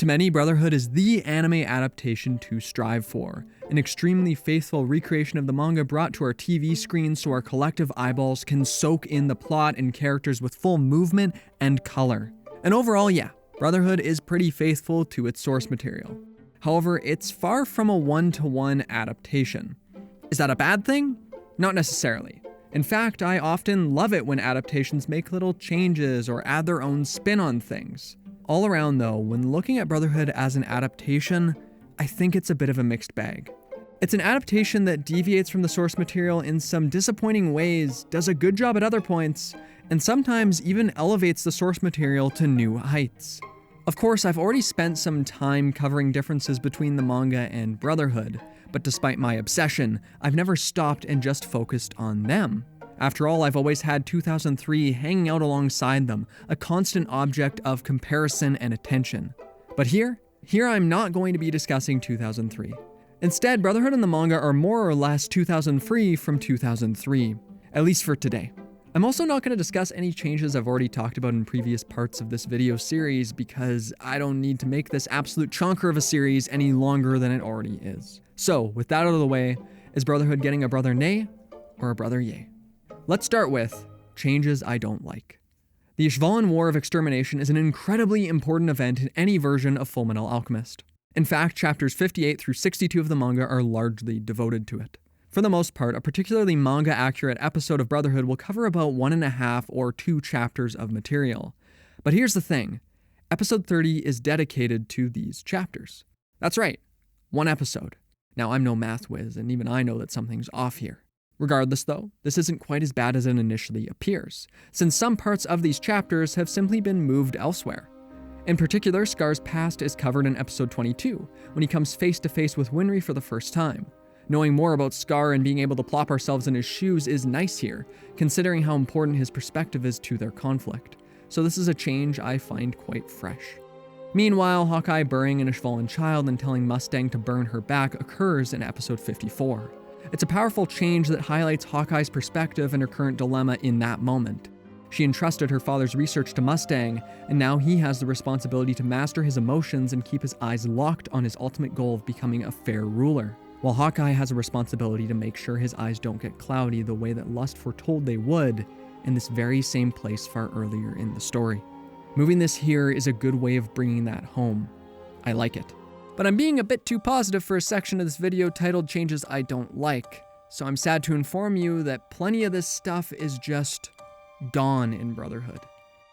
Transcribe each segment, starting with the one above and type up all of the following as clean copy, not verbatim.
To many, Brotherhood is the anime adaptation to strive for, an extremely faithful recreation of the manga brought to our TV screens so our collective eyeballs can soak in the plot and characters with full movement and color. And overall, yeah, Brotherhood is pretty faithful to its source material. However, it's far from a one-to-one adaptation. Is that a bad thing? Not necessarily. In fact, I often love it when adaptations make little changes or add their own spin on things. All around though, when looking at Brotherhood as an adaptation, I think it's a bit of a mixed bag. It's an adaptation that deviates from the source material in some disappointing ways, does a good job at other points, and sometimes even elevates the source material to new heights. Of course, I've already spent some time covering differences between the manga and Brotherhood, but despite my obsession, I've never stopped and just focused on them. After all, I've always had 2003 hanging out alongside them, a constant object of comparison and attention. But here I'm not going to be discussing 2003. Instead, Brotherhood and the manga are more or less 2003 from 2003, at least for today. I'm also not going to discuss any changes I've already talked about in previous parts of this video series because I don't need to make this absolute chonker of a series any longer than it already is. So, with that out of the way, is Brotherhood getting a brother nay or a brother yay? Let's start with changes I don't like. The Ishvalan War of Extermination is an incredibly important event in any version of Fullmetal Alchemist. In fact, chapters 58 through 62 of the manga are largely devoted to it. For the most part, a particularly manga-accurate episode of Brotherhood will cover about 1.5 or 2 chapters of material. But here's the thing, episode 30 is dedicated to these chapters. That's right, 1 episode. Now, I'm no math whiz, and even I know that something's off here. Regardless though, this isn't quite as bad as it initially appears, since some parts of these chapters have simply been moved elsewhere. In particular, Scar's past is covered in episode 22, when he comes face to face with Winry for the first time. Knowing more about Scar and being able to plop ourselves in his shoes is nice here, considering how important his perspective is to their conflict. So this is a change I find quite fresh. Meanwhile, Hawkeye burying an Ishvalan child and telling Mustang to burn her back occurs in episode 54. It's a powerful change that highlights Hawkeye's perspective and her current dilemma in that moment. She entrusted her father's research to Mustang, and now he has the responsibility to master his emotions and keep his eyes locked on his ultimate goal of becoming a fair ruler. While Hawkeye has a responsibility to make sure his eyes don't get cloudy the way that Lust foretold they would in this very same place far earlier in the story. Moving this here is a good way of bringing that home. I like it. But I'm being a bit too positive for a section of this video titled Changes I Don't Like, so I'm sad to inform you that plenty of this stuff is just gone in Brotherhood.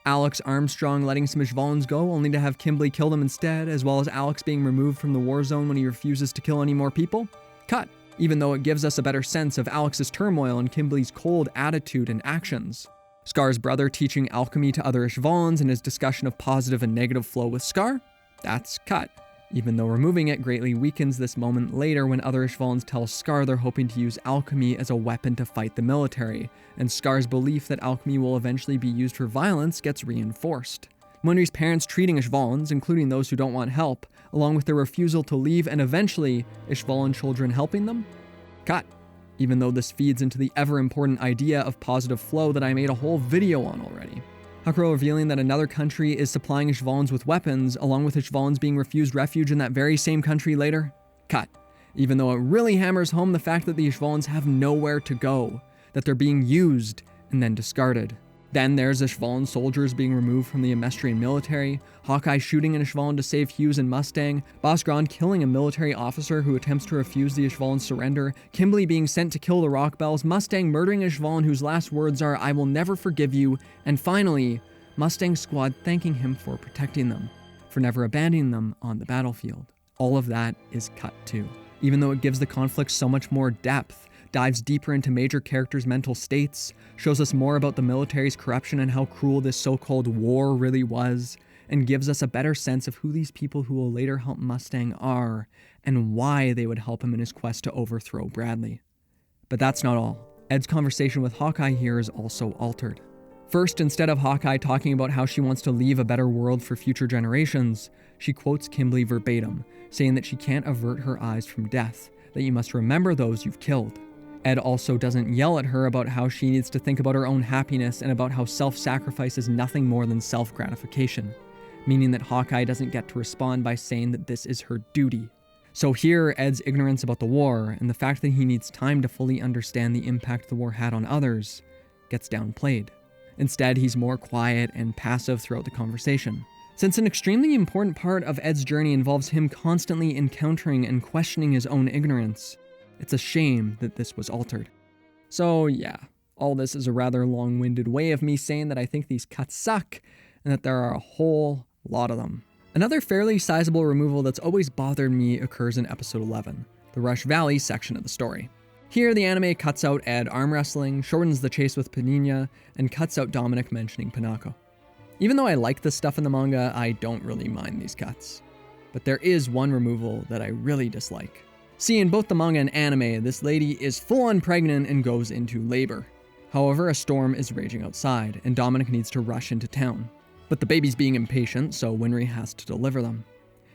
Alex Armstrong letting some Ishvalans go only to have Kimberly kill them instead, as well as Alex being removed from the war zone when he refuses to kill any more people? Cut, even though it gives us a better sense of Alex's turmoil and Kimberly's cold attitude and actions. Scar's brother teaching alchemy to other Ishvalans and his discussion of positive and negative flow with Scar? That's cut. Even though removing it greatly weakens this moment later when other Ishvalans tell Scar they're hoping to use alchemy as a weapon to fight the military, and Scar's belief that alchemy will eventually be used for violence gets reinforced. Winry's parents treating Ishvalans, including those who don't want help, along with their refusal to leave and eventually Ishvalan children helping them? Cut. Even though this feeds into the ever-important idea of positive flow that I made a whole video on already. Hakuro revealing that another country is supplying Ishvalans with weapons, along with Ishvalans being refused refuge in that very same country later? Cut. Even though it really hammers home the fact that the Ishvalans have nowhere to go, that they're being used and then discarded. Then there's Ishvalan soldiers being removed from the Amestrian military, Hawkeye shooting an Ishvalan to save Hughes and Mustang, Boss Grand killing a military officer who attempts to refuse the Ishvalan's surrender, Kimberly being sent to kill the Rockbells, Mustang murdering an Ishvalan whose last words are, "I will never forgive you," and finally, Mustang's squad thanking him for protecting them, for never abandoning them on the battlefield. All of that is cut too. Even though it gives the conflict so much more depth, dives deeper into major characters' mental states, shows us more about the military's corruption and how cruel this so-called war really was, and gives us a better sense of who these people who will later help Mustang are, and why they would help him in his quest to overthrow Bradley. But that's not all. Ed's conversation with Hawkeye here is also altered. First, instead of Hawkeye talking about how she wants to leave a better world for future generations, she quotes Kimberly verbatim, saying that she can't avert her eyes from death, that you must remember those you've killed. Ed also doesn't yell at her about how she needs to think about her own happiness and about how self-sacrifice is nothing more than self-gratification. meaning that Hawkeye doesn't get to respond by saying that this is her duty. So here, Ed's ignorance about the war and the fact that he needs time to fully understand the impact the war had on others gets downplayed. Instead, he's more quiet and passive throughout the conversation. Since an extremely important part of Ed's journey involves him constantly encountering and questioning his own ignorance, it's a shame that this was altered. So yeah, all this is a rather long-winded way of me saying that I think these cuts suck and that there are a whole lot of them. Another fairly sizable removal that's always bothered me occurs in episode 11, the Rush Valley section of the story. Here, the anime cuts out Ed arm wrestling, shortens the chase with Panina, and cuts out Dominic mentioning Pinako. Even though I like this stuff in the manga, I don't really mind these cuts. But there is one removal that I really dislike. See, in both the manga and anime, this lady is full-on pregnant and goes into labor. However, a storm is raging outside, and Dominic needs to rush into town. But the baby's being impatient, so Winry has to deliver them.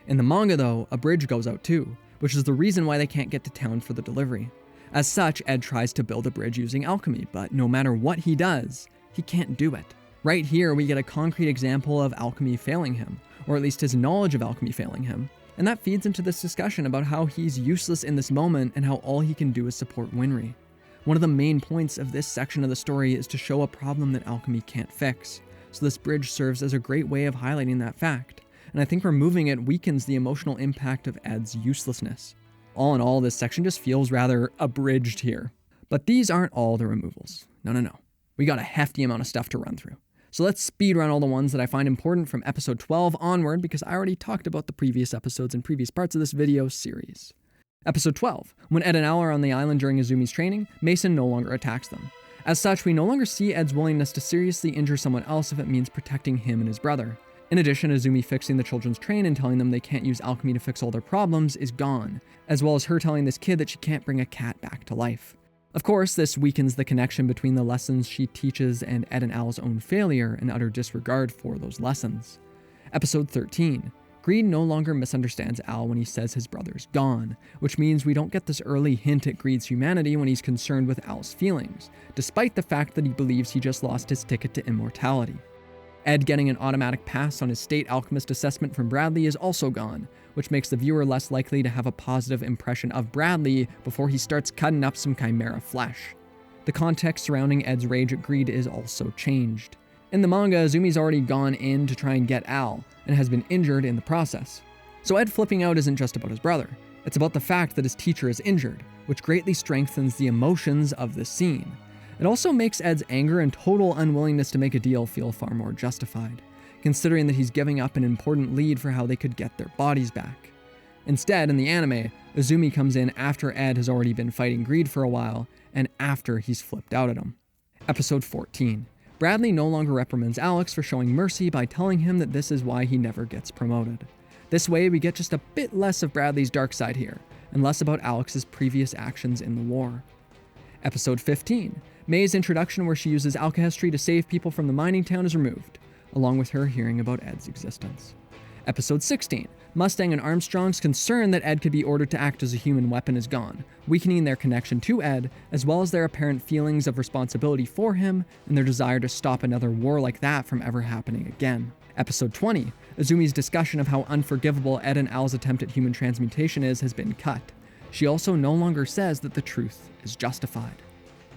In the manga though, a bridge goes out too, which is the reason why they can't get to town for the delivery. As such, Ed tries to build a bridge using alchemy, but no matter what he does, he can't do it. Right here, we get a concrete example of alchemy failing him, or at least his knowledge of alchemy failing him. And that feeds into this discussion about how he's useless in this moment and how all he can do is support Winry. One of the main points of this section of the story is to show a problem that alchemy can't fix. So this bridge serves as a great way of highlighting that fact, and I think removing it weakens the emotional impact of Ed's uselessness. All in all, this section just feels rather abridged here. But these aren't all the removals. No. We got a hefty amount of stuff to run through. So let's speed run all the ones that I find important from episode 12 onward, because I already talked about the previous episodes and previous parts of this video series. Episode 12. When Ed and Al are on the island during Izumi's training, Mason no longer attacks them. As such, we no longer see Ed's willingness to seriously injure someone else if it means protecting him and his brother. In addition, Izumi fixing the children's train and telling them they can't use alchemy to fix all their problems is gone, as well as her telling this kid that she can't bring a cat back to life. Of course, this weakens the connection between the lessons she teaches and Ed and Al's own failure and utter disregard for those lessons. Episode 13. Greed no longer misunderstands Al when he says his brother's gone, which means we don't get this early hint at Greed's humanity when he's concerned with Al's feelings, despite the fact that he believes he just lost his ticket to immortality. Ed getting an automatic pass on his state alchemist assessment from Bradley is also gone, which makes the viewer less likely to have a positive impression of Bradley before he starts cutting up some chimera flesh. The context surrounding Ed's rage at Greed is also changed. In the manga, Izumi's already gone in to try and get Al, and has been injured in the process. So Ed flipping out isn't just about his brother, it's about the fact that his teacher is injured, which greatly strengthens the emotions of the scene. It also makes Ed's anger and total unwillingness to make a deal feel far more justified, considering that he's giving up an important lead for how they could get their bodies back. Instead, in the anime, Izumi comes in after Ed has already been fighting Greed for a while, and after he's flipped out at him. Episode 14. Bradley no longer reprimands Alex for showing mercy by telling him that this is why he never gets promoted. This way, we get just a bit less of Bradley's dark side here, and less about Alex's previous actions in the war. Episode 15. May's introduction where she uses alchemy to save people from the mining town is removed, along with her hearing about Ed's existence. Episode 16. Mustang and Armstrong's concern that Ed could be ordered to act as a human weapon is gone, weakening their connection to Ed, as well as their apparent feelings of responsibility for him and their desire to stop another war like that from ever happening again. Episode 20. Izumi's discussion of how unforgivable Ed and Al's attempt at human transmutation is has been cut. She also no longer says that the truth is justified.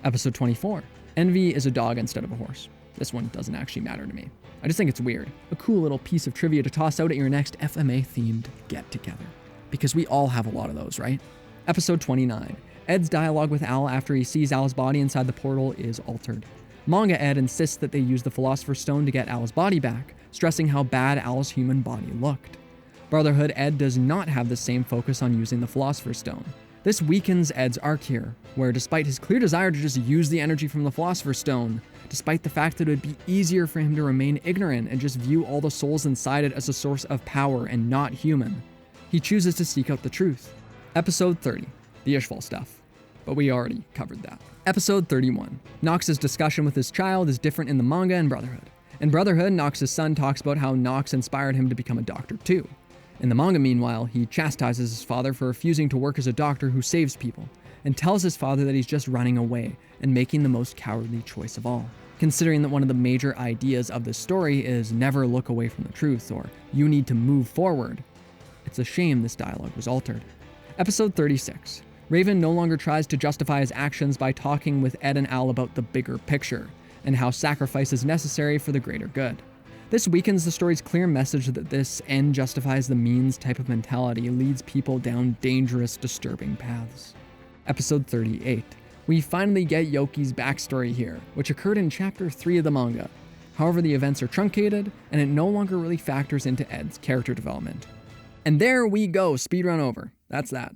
Episode 24. Envy is a dog instead of a horse. This one doesn't actually matter to me. I just think it's weird. A cool little piece of trivia to toss out at your next FMA-themed get-together. Because we all have a lot of those, right? Episode 29. Ed's dialogue with Al after he sees Al's body inside the portal is altered. Manga Ed insists that they use the Philosopher's Stone to get Al's body back, stressing how bad Al's human body looked. Brotherhood Ed does not have the same focus on using the Philosopher's Stone. This weakens Ed's arc here, where despite his clear desire to just use the energy from the Philosopher's Stone, despite the fact that it would be easier for him to remain ignorant and just view all the souls inside it as a source of power and not human, he chooses to seek out the truth. Episode 30, the Ishval stuff. But we already covered that. Episode 31, Nox's discussion with his child is different in the manga and Brotherhood. In Brotherhood, Nox's son talks about how Nox inspired him to become a doctor too. In the manga, meanwhile, he chastises his father for refusing to work as a doctor who saves people, and tells his father that he's just running away and making the most cowardly choice of all. considering that one of the major ideas of this story is never look away from the truth, or you need to move forward. It's a shame this dialogue was altered. Episode 36. Raven no longer tries to justify his actions by talking with Ed and Al about the bigger picture, and how sacrifice is necessary for the greater good. This weakens the story's clear message that this end justifies the means type of mentality leads people down dangerous, disturbing paths. Episode 38. We finally get Yoki's backstory here, which occurred in Chapter 3 of the manga. However, the events are truncated, and it no longer really factors into Ed's character development. And there we go, speedrun over. That's that.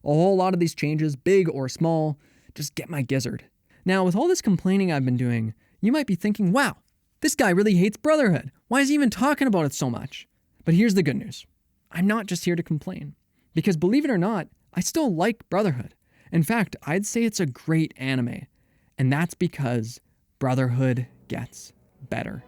A whole lot of these changes, big or small, just get my gizzard. Now, with all this complaining I've been doing, you might be thinking, wow, this guy really hates Brotherhood. Why is he even talking about it so much? But here's the good news. I'm not just here to complain. Because believe it or not, I still like Brotherhood. In fact, I'd say it's a great anime, and that's because Brotherhood gets better.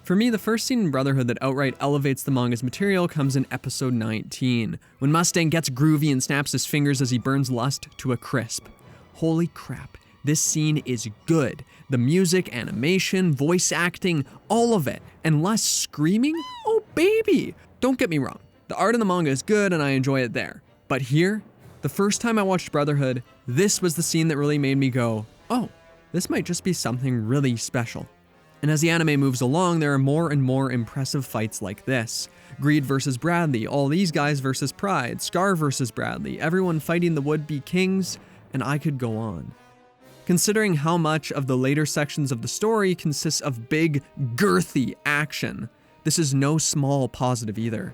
For me, the first scene in Brotherhood that outright elevates the manga's material comes in episode 19, when Mustang gets groovy and snaps his fingers as he burns lust to a crisp. Holy crap, this scene is good. The music, animation, voice acting, all of it, and less screaming? Oh baby! Don't get me wrong, the art in the manga is good and I enjoy it there. But here, the first time I watched Brotherhood, this was the scene that really made me go, oh, this might just be something really special. And as the anime moves along, there are more and more impressive fights like this. Greed versus Bradley, all these guys versus Pride, Scar versus Bradley, everyone fighting the would-be kings, and I could go on. Considering how much of the later sections of the story consists of big, girthy action, this is no small positive either.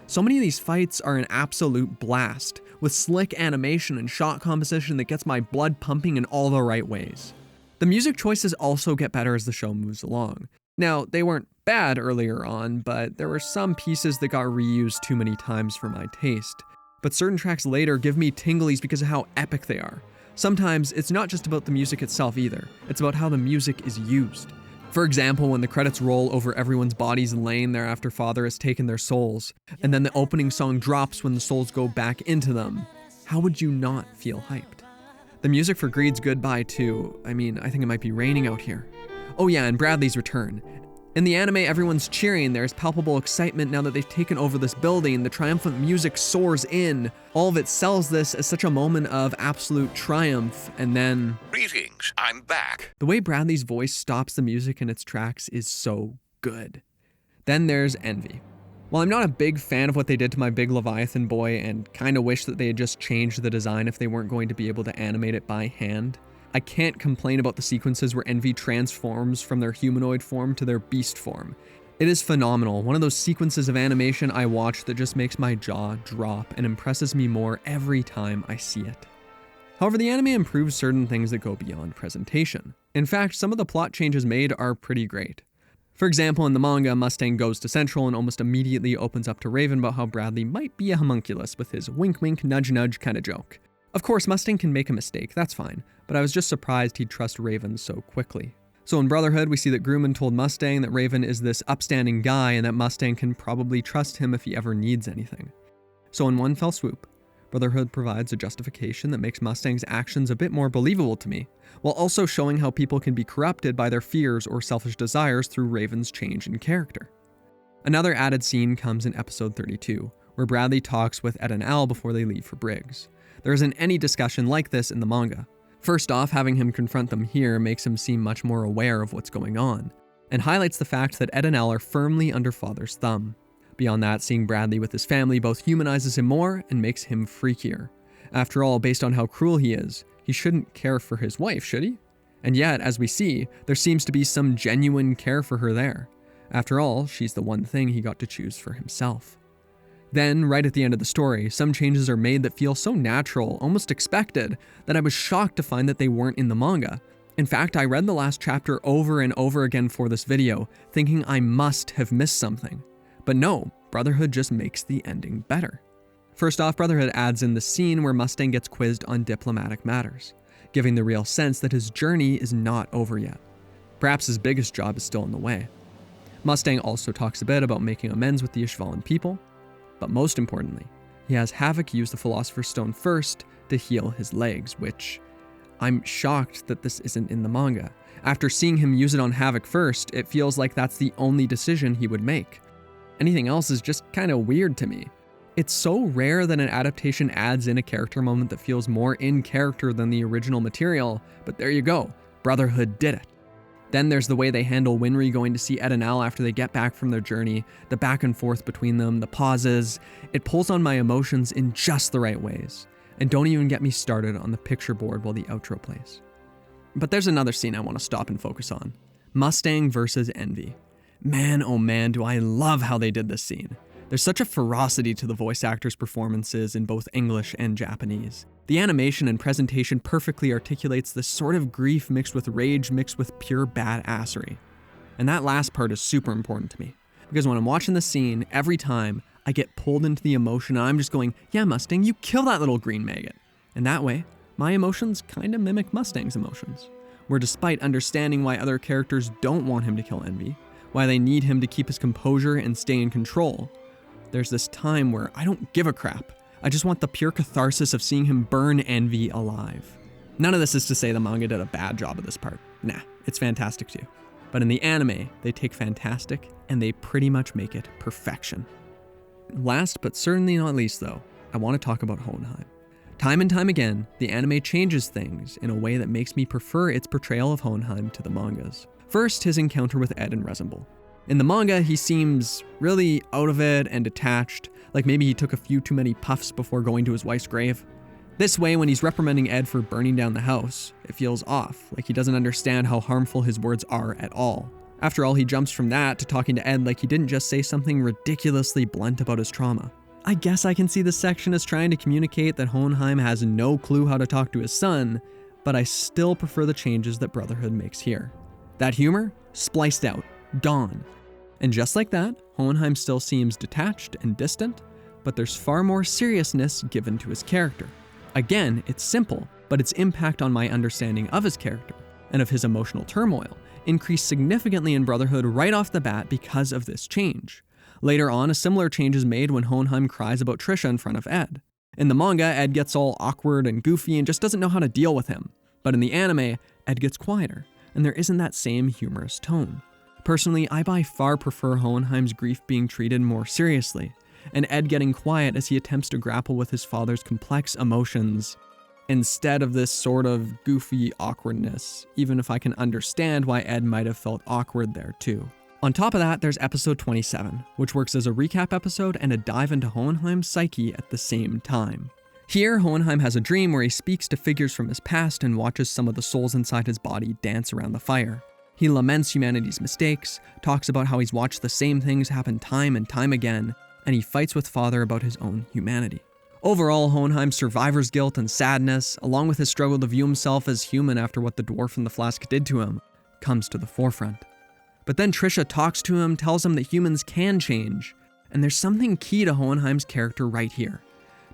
So many of these fights are an absolute blast, with slick animation and shot composition that gets my blood pumping in all the right ways. The music choices also get better as the show moves along. Now, they weren't bad earlier on, but there were some pieces that got reused too many times for my taste. But certain tracks later give me tinglies because of how epic they are. Sometimes it's not just about the music itself either, it's about how the music is used. For example, when the credits roll over everyone's bodies laying there after Father has taken their souls, and then the opening song drops when the souls go back into them, how would you not feel hyped? The music for Greed's goodbye too. I think it might be raining out here. Oh yeah, and Bradley's return. In the anime, everyone's cheering. There's palpable excitement now that they've taken over this building. The triumphant music soars in. All of it sells this as such a moment of absolute triumph, and then... Greetings, I'm back. The way Bradley's voice stops the music in its tracks is so good. Then there's Envy. While I'm not a big fan of what they did to my big Leviathan boy and kinda wish that they had just changed the design if they weren't going to be able to animate it by hand, I can't complain about the sequences where Envy transforms from their humanoid form to their beast form. It is phenomenal, one of those sequences of animation I watch that just makes my jaw drop and impresses me more every time I see it. However, the anime improves certain things that go beyond presentation. In fact, some of the plot changes made are pretty great. For example, in the manga, Mustang goes to Central and almost immediately opens up to Raven about how Bradley might be a homunculus with his wink wink nudge nudge kind of joke. Of course, Mustang can make a mistake, that's fine, but I was just surprised he'd trust Raven so quickly. So in Brotherhood, we see that Grumman told Mustang that Raven is this upstanding guy and that Mustang can probably trust him if he ever needs anything. So in one fell swoop, Brotherhood provides a justification that makes Mustang's actions a bit more believable to me, while also showing how people can be corrupted by their fears or selfish desires through Raven's change in character. Another added scene comes in episode 32, where Bradley talks with Ed and Al before they leave for Briggs. There isn't any discussion like this in the manga. First off, having him confront them here makes him seem much more aware of what's going on, and highlights the fact that Ed and Al are firmly under Father's thumb. Beyond that, seeing Bradley with his family both humanizes him more and makes him freakier. After all, based on how cruel he is, he shouldn't care for his wife, should he? And yet, as we see, there seems to be some genuine care for her there. After all, she's the one thing he got to choose for himself. Then, right at the end of the story, some changes are made that feel so natural, almost expected, that I was shocked to find that they weren't in the manga. In fact, I read the last chapter over and over again for this video, thinking I must have missed something. But no, Brotherhood just makes the ending better. First off, Brotherhood adds in the scene where Mustang gets quizzed on diplomatic matters, giving the real sense that his journey is not over yet. Perhaps his biggest job is still in the way. Mustang also talks a bit about making amends with the Ishvalan people, but most importantly, he has Havoc use the Philosopher's Stone first to heal his legs, which I'm shocked that this isn't in the manga. After seeing him use it on Havoc first, it feels like that's the only decision he would make. Anything else is just kind of weird to me. It's so rare that an adaptation adds in a character moment that feels more in character than the original material, but there you go, Brotherhood did it. Then there's the way they handle Winry going to see Ed and Al after they get back from their journey, the back and forth between them, the pauses. It pulls on my emotions in just the right ways. And don't even get me started on the picture board while the outro plays. But there's another scene I want to stop and focus on. Mustang versus Envy. Man, oh man, do I love how they did this scene. There's such a ferocity to the voice actors' performances in both English and Japanese. The animation and presentation perfectly articulates this sort of grief mixed with rage mixed with pure badassery. And that last part is super important to me, because when I'm watching the scene, every time I get pulled into the emotion and I'm just going, yeah, Mustang, you kill that little green maggot. And that way, my emotions kind of mimic Mustang's emotions, where despite understanding why other characters don't want him to kill Envy, why they need him to keep his composure and stay in control, there's this time where I don't give a crap. I just want the pure catharsis of seeing him burn Envy alive. None of this is to say the manga did a bad job of this part. Nah, it's fantastic too. But in the anime, they take fantastic and they pretty much make it perfection. Last but certainly not least though, I want to talk about Hohenheim. Time and time again, the anime changes things in a way that makes me prefer its portrayal of Hohenheim to the mangas. First, his encounter with Ed and Resembool. In the manga, he seems really out of it and detached, like maybe he took a few too many puffs before going to his wife's grave. This way, when he's reprimanding Ed for burning down the house, it feels off, like he doesn't understand how harmful his words are at all. After all, he jumps from that to talking to Ed like he didn't just say something ridiculously blunt about his trauma. I guess I can see this section as trying to communicate that Hohenheim has no clue how to talk to his son, but I still prefer the changes that Brotherhood makes here. That humor? Spliced out. Gone. And just like that, Hohenheim still seems detached and distant, but there's far more seriousness given to his character. Again, it's simple, but its impact on my understanding of his character and of his emotional turmoil increased significantly in Brotherhood right off the bat because of this change. Later on, a similar change is made when Hohenheim cries about Trisha in front of Ed. In the manga, Ed gets all awkward and goofy and just doesn't know how to deal with him. But in the anime, Ed gets quieter, and there isn't that same humorous tone. Personally, I by far prefer Hohenheim's grief being treated more seriously, and Ed getting quiet as he attempts to grapple with his father's complex emotions, instead of this sort of goofy awkwardness, even if I can understand why Ed might have felt awkward there too. On top of that, there's episode 27, which works as a recap episode and a dive into Hohenheim's psyche at the same time. Here, Hohenheim has a dream where he speaks to figures from his past and watches some of the souls inside his body dance around the fire. He laments humanity's mistakes, talks about how he's watched the same things happen time and time again, and he fights with Father about his own humanity. Overall, Hohenheim's survivor's guilt and sadness, along with his struggle to view himself as human after what the dwarf in the flask did to him, comes to the forefront. But then Trisha talks to him, tells him that humans can change, and there's something key to Hohenheim's character right here.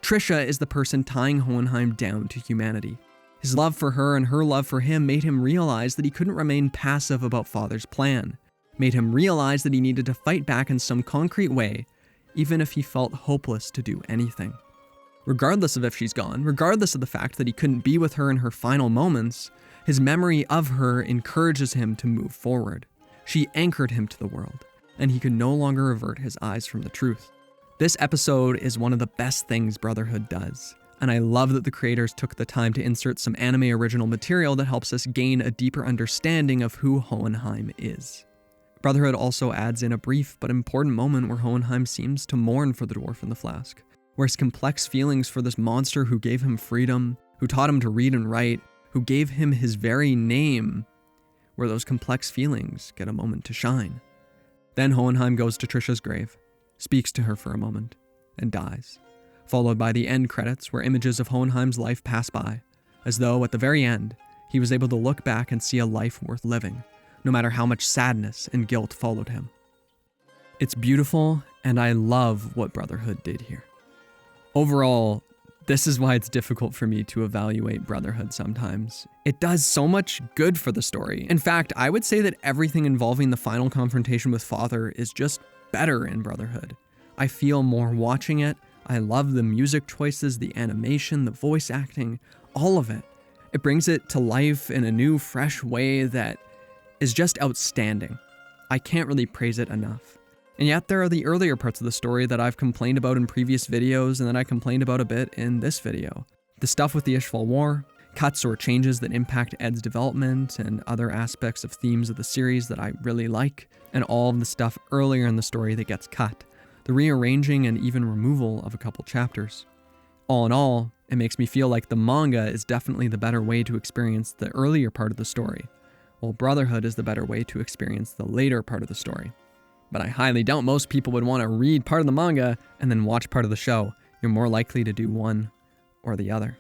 Trisha is the person tying Hohenheim down to humanity. His love for her and her love for him made him realize that he couldn't remain passive about Father's plan, made him realize that he needed to fight back in some concrete way, even if he felt hopeless to do anything. Regardless of if she's gone, regardless of the fact that he couldn't be with her in her final moments, his memory of her encourages him to move forward. She anchored him to the world, and he could no longer avert his eyes from the truth. This episode is one of the best things Brotherhood does, and I love that the creators took the time to insert some anime original material that helps us gain a deeper understanding of who Hohenheim is. Brotherhood also adds in a brief but important moment where Hohenheim seems to mourn for the dwarf in the flask, where his complex feelings for this monster who gave him freedom, who taught him to read and write, who gave him his very name, where those complex feelings get a moment to shine. Then Hohenheim goes to Trisha's grave, speaks to her for a moment, and dies, followed by the end credits where images of Hohenheim's life pass by, as though at the very end, he was able to look back and see a life worth living, no matter how much sadness and guilt followed him. It's beautiful, and I love what Brotherhood did here. Overall, this is why it's difficult for me to evaluate Brotherhood sometimes. It does so much good for the story. In fact, I would say that everything involving the final confrontation with Father is just better in Brotherhood. I feel more watching it. I love the music choices, the animation, the voice acting, all of it. It brings it to life in a new, fresh way that is just outstanding. I can't really praise it enough. And yet there are the earlier parts of the story that I've complained about in previous videos and that I complained about a bit in this video. The stuff with the Ishval War, cuts or changes that impact Ed's development and other aspects of themes of the series that I really like, and all of the stuff earlier in the story that gets cut. The rearranging and even removal of a couple chapters. All in all, it makes me feel like the manga is definitely the better way to experience the earlier part of the story, while Brotherhood is the better way to experience the later part of the story. But I highly doubt most people would want to read part of the manga and then watch part of the show. You're more likely to do one or the other.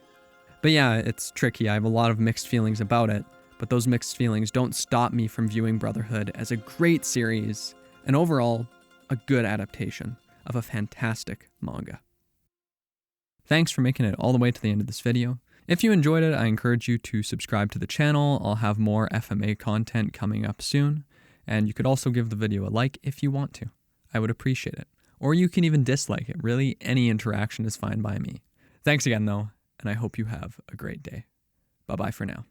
But yeah, it's tricky. I have a lot of mixed feelings about it, but those mixed feelings don't stop me from viewing Brotherhood as a great series and overall a good adaptation of a fantastic manga. Thanks for making it all the way to the end of this video. If you enjoyed it, I encourage you to subscribe to the channel. I'll have more FMA content coming up soon. And you could also give the video a like if you want to. I would appreciate it. Or you can even dislike it. Really, any interaction is fine by me. Thanks again, though, and I hope you have a great day. Bye-bye for now.